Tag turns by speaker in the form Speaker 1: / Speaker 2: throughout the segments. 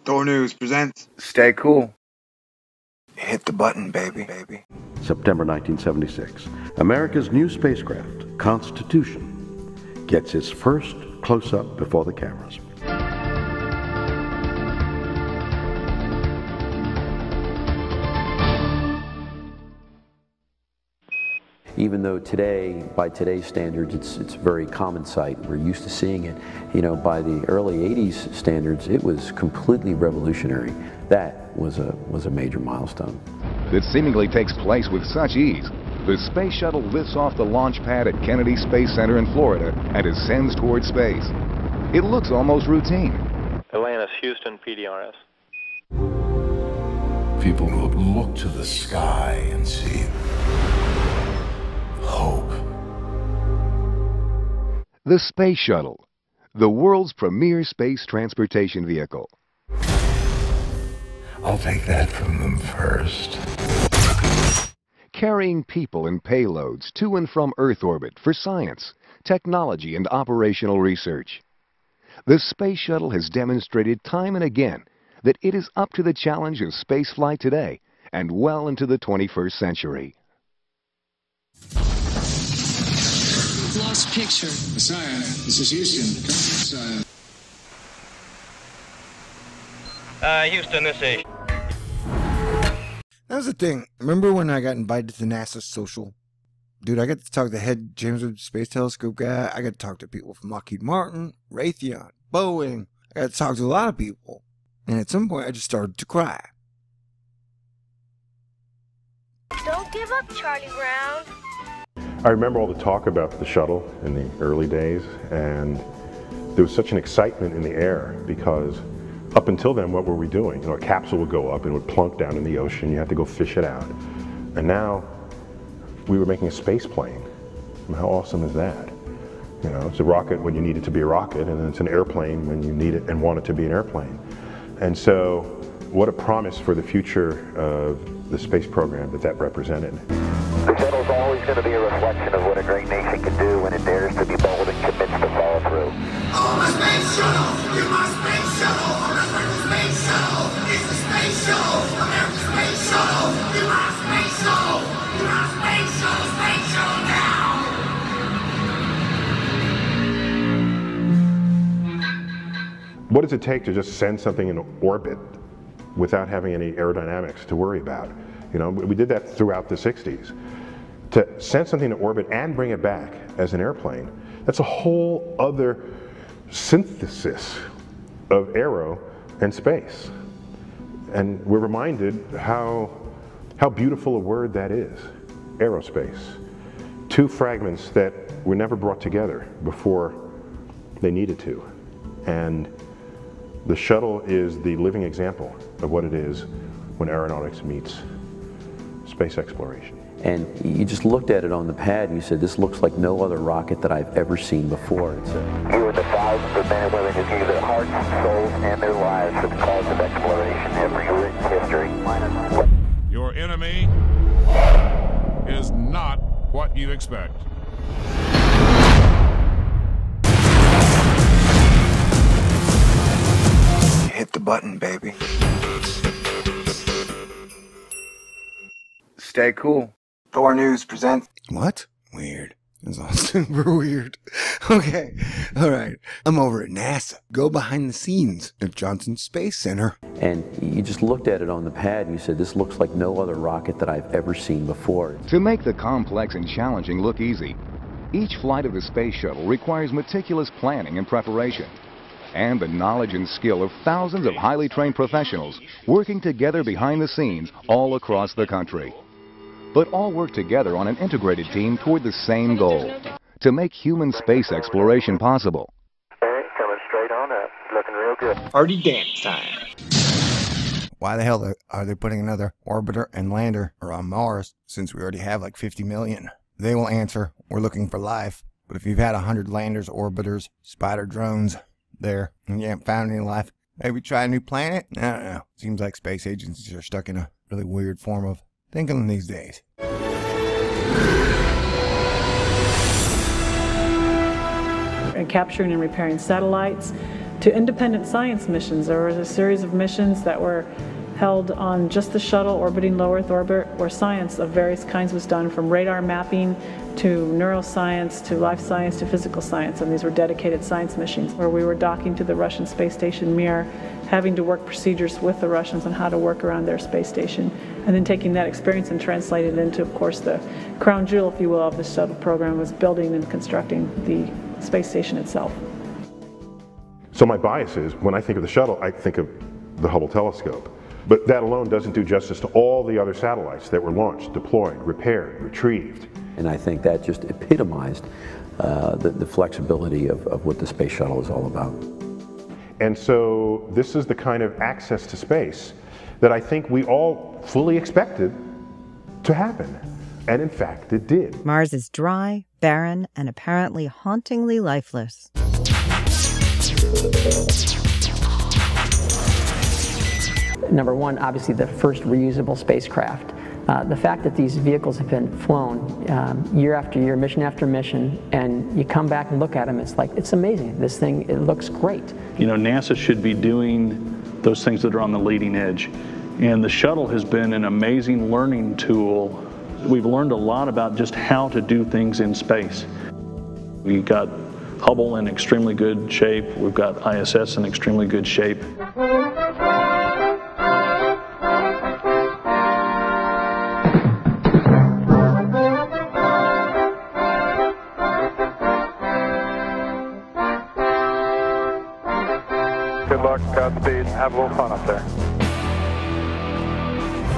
Speaker 1: NewTHOR News presents
Speaker 2: Stay cool. Hit the button, baby.
Speaker 3: September 1976. America's new spacecraft, Constitution, gets its first close-up before the cameras. Even though today, by today's standards, it's a very common sight. We're used to seeing it. You know, by the early 80s standards, it was completely revolutionary. That was a major milestone.
Speaker 4: That seemingly takes place with such ease. The space shuttle lifts off the launch pad at Kennedy Space Center in Florida and ascends towards space. It looks almost routine.
Speaker 5: Atlantis, Houston, PDRS.
Speaker 6: People will look to the sky and see hope.
Speaker 4: The Space Shuttle, the world's premier space transportation vehicle.
Speaker 6: I'll take that from them first.
Speaker 4: Carrying people and payloads to and from Earth orbit for science, technology, and operational research. The Space Shuttle has demonstrated time and again that it is up to the challenge of spaceflight today and well into the 21st century.
Speaker 7: Lost picture.
Speaker 8: Messiah, this is Houston. Messiah.
Speaker 5: Houston, this is.
Speaker 9: That was the thing. Remember when I got invited to NASA's social? Dude, I got to talk to the head James Webb Space Telescope guy. I got to talk to people from Lockheed-Martin, Raytheon, Boeing. I got to talk to a lot of people. And at some point, I just started to cry.
Speaker 10: Don't give up, Charlie Brown.
Speaker 11: I remember all the talk about the shuttle in the early days, and there was such an excitement in the air because up until then, what were we doing? You know, a capsule would go up and it would plunk down in the ocean. You had to go fish it out. And now we were making a space plane. I mean, how awesome is that? You know, it's a rocket when you need it to be a rocket, and then it's an airplane when you need it and want it to be an airplane. And so, what a promise for the future of the space program that represented.
Speaker 12: The shuttle's always going to be a reflection of what a great nation can do when it dares to be bold and commits to follow through.
Speaker 8: Oh, my space shuttle! You're my space shuttle! America's space shuttle! It's the space shuttle! America's space shuttle! You're my space shuttle! You're my space shuttle! Space shuttle now!
Speaker 11: What does it take to just send something in orbit without having any aerodynamics to worry about? You know, we did that throughout the 60s. To send something to orbit and bring it back as an airplane, that's a whole other synthesis of aero and space. And we're reminded how beautiful a word that is, aerospace. Two fragments that were never brought together before they needed to. And the shuttle is the living example of what it is when aeronautics meets space exploration.
Speaker 3: And you just looked at it on the pad and you said, this looks like no other rocket that I've ever seen before.
Speaker 12: You and the thousands of men and women who gave their hearts, souls, and their lives for the cause of exploration have rewritten history.
Speaker 13: Your enemy is not what you expect.
Speaker 2: Hit the button, baby. Stay cool.
Speaker 9: NewTHOR News presents... What? Weird. That's all super weird. Okay. Alright. I'm over at NASA. Go behind the scenes at Johnson Space Center.
Speaker 3: And you just looked at it on the pad and you said, this looks like no other rocket that I've ever seen before.
Speaker 4: To make the complex and challenging look easy, each flight of the space shuttle requires meticulous planning and preparation, and the knowledge and skill of thousands of highly trained professionals working together behind the scenes all across the country. But all work together on an integrated team toward the same goal, to make human space exploration possible.
Speaker 12: All right, coming straight on up. Looking real good.
Speaker 1: Party Dance Time.
Speaker 9: Why the hell are they putting another orbiter and lander around Mars since we already have like 50 million? They will answer, we're looking for life. But if you've had 100 landers, orbiters, spider drones there, and you haven't found any life, maybe try a new planet? I don't know. Seems like space agencies are stuck in a really weird form of thinking these days.
Speaker 14: Capturing and repairing satellites, to independent science missions. There was a series of missions that were held on just the shuttle orbiting low Earth orbit, where science of various kinds was done, from radar mapping to neuroscience to life science to physical science. And these were dedicated science missions where we were docking to the Russian space station Mir, having to work procedures with the Russians on how to work around their space station, and then taking that experience and translating it into, of course, the crown jewel, if you will, of the shuttle program, was building and constructing the space station itself.
Speaker 11: So my bias is, when I think of the shuttle, I think of the Hubble telescope. But that alone doesn't do justice to all the other satellites that were launched, deployed, repaired, retrieved.
Speaker 3: And I think that just epitomized the flexibility of what the space shuttle is all about.
Speaker 11: And so this is the kind of access to space that I think we all fully expected to happen. And in fact, it did.
Speaker 15: Mars is dry, barren, and apparently hauntingly lifeless.
Speaker 16: Number one, obviously the first reusable spacecraft. The fact that these vehicles have been flown year after year, mission after mission, and you come back and look at them, it's like, it's amazing. This thing, it looks great.
Speaker 17: You know, NASA should be doing those things that are on the leading edge. And the shuttle has been an amazing learning tool. We've learned a lot about just how to do things in space. We got Hubble in extremely good shape. We've got ISS in extremely good shape.
Speaker 5: Good luck, Godspeed, have a little fun up there.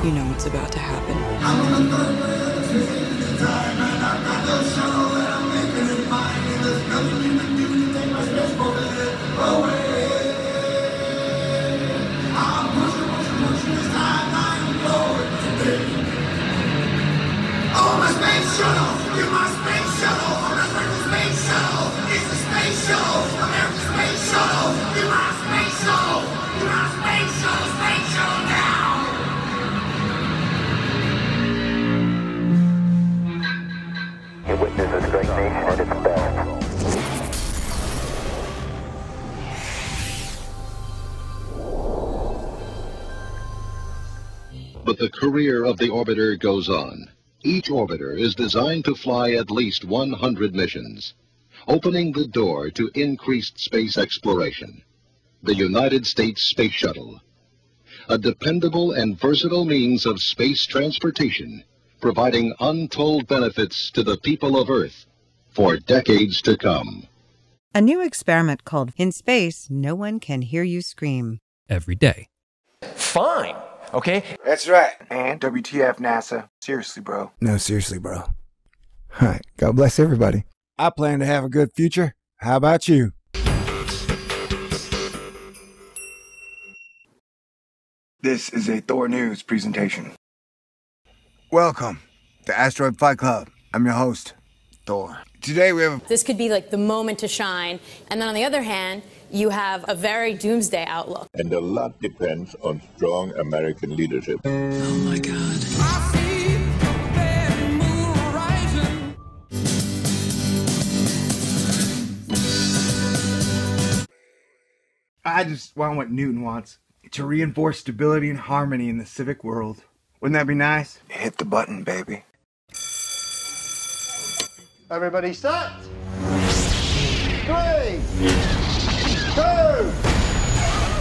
Speaker 18: You know what's about to happen.
Speaker 8: Oh, my space shuttle! You're my space shuttle! America's space shuttle! It's the space shuttle! America's space shuttle! You're my space shuttle! You're my space shuttle! Space shuttle now!
Speaker 12: You witness this great nation at its best.
Speaker 19: But the career of the orbiter goes on. Each orbiter is designed to fly at least 100 missions, opening the door to increased space exploration. The United States Space Shuttle, a dependable and versatile means of space transportation, providing untold benefits to the people of Earth for decades to come.
Speaker 15: A new experiment called In Space, No One Can Hear You Scream.
Speaker 20: Every day.
Speaker 2: Fine. Okay?
Speaker 9: That's right. And WTF, NASA. Seriously, bro. No, seriously, bro. All right. God bless everybody. I plan to have a good future. How about you? This is a Thor News presentation. Welcome to Asteroid Flight Club. I'm your host, Thor. Today we have
Speaker 21: This could be like the moment to shine. And then on the other hand, you have a very doomsday outlook.
Speaker 6: And a lot depends on strong American leadership.
Speaker 7: Oh my God.
Speaker 9: I just want what Newton wants. To reinforce stability and harmony in the civic world. Wouldn't that be nice? Hit the button, baby.
Speaker 22: Everybody set. 3, 2,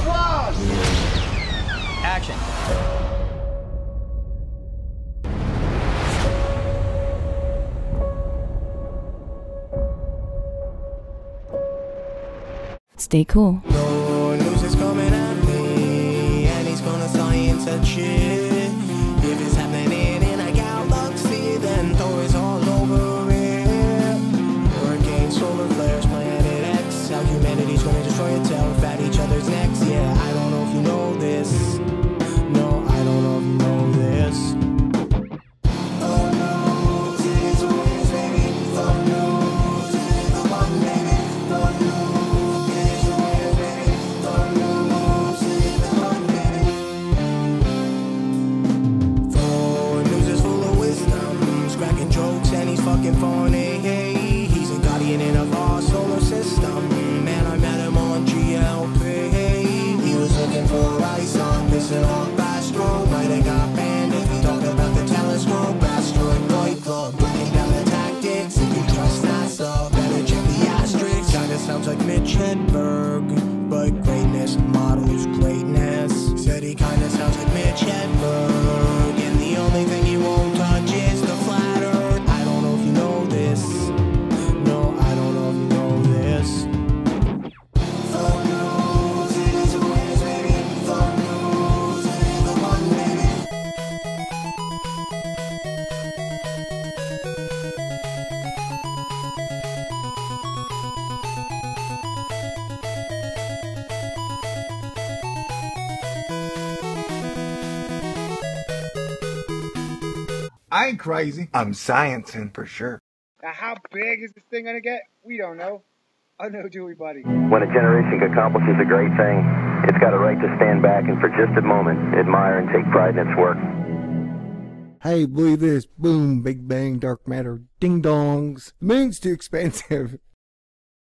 Speaker 22: 1.
Speaker 2: Action.
Speaker 18: Stay cool.
Speaker 23: No news is coming at me, and he's gonna science that shit. If it's happening in a galaxy, then Thor is all over it. Hurricane, solar flares, planet X. How humanity's gonna destroy itself at each other's necks. Yeah, I don't know if you know this. No, I don't know if you know this. Thor knows his ways, baby. Thor knows his the one, baby. Thor knows his ways, baby. Thor knows his the one, baby. Thor
Speaker 9: I ain't crazy. I'm sciencing for sure.
Speaker 10: Now, how big is this thing gonna get? We don't know. Oh no, do we, buddy?
Speaker 12: When a generation accomplishes a great thing, it's got a right to stand back and for just a moment admire and take pride in its work.
Speaker 9: Hey, believe this. Boom, big bang, dark matter, ding dongs. The moon's too expensive.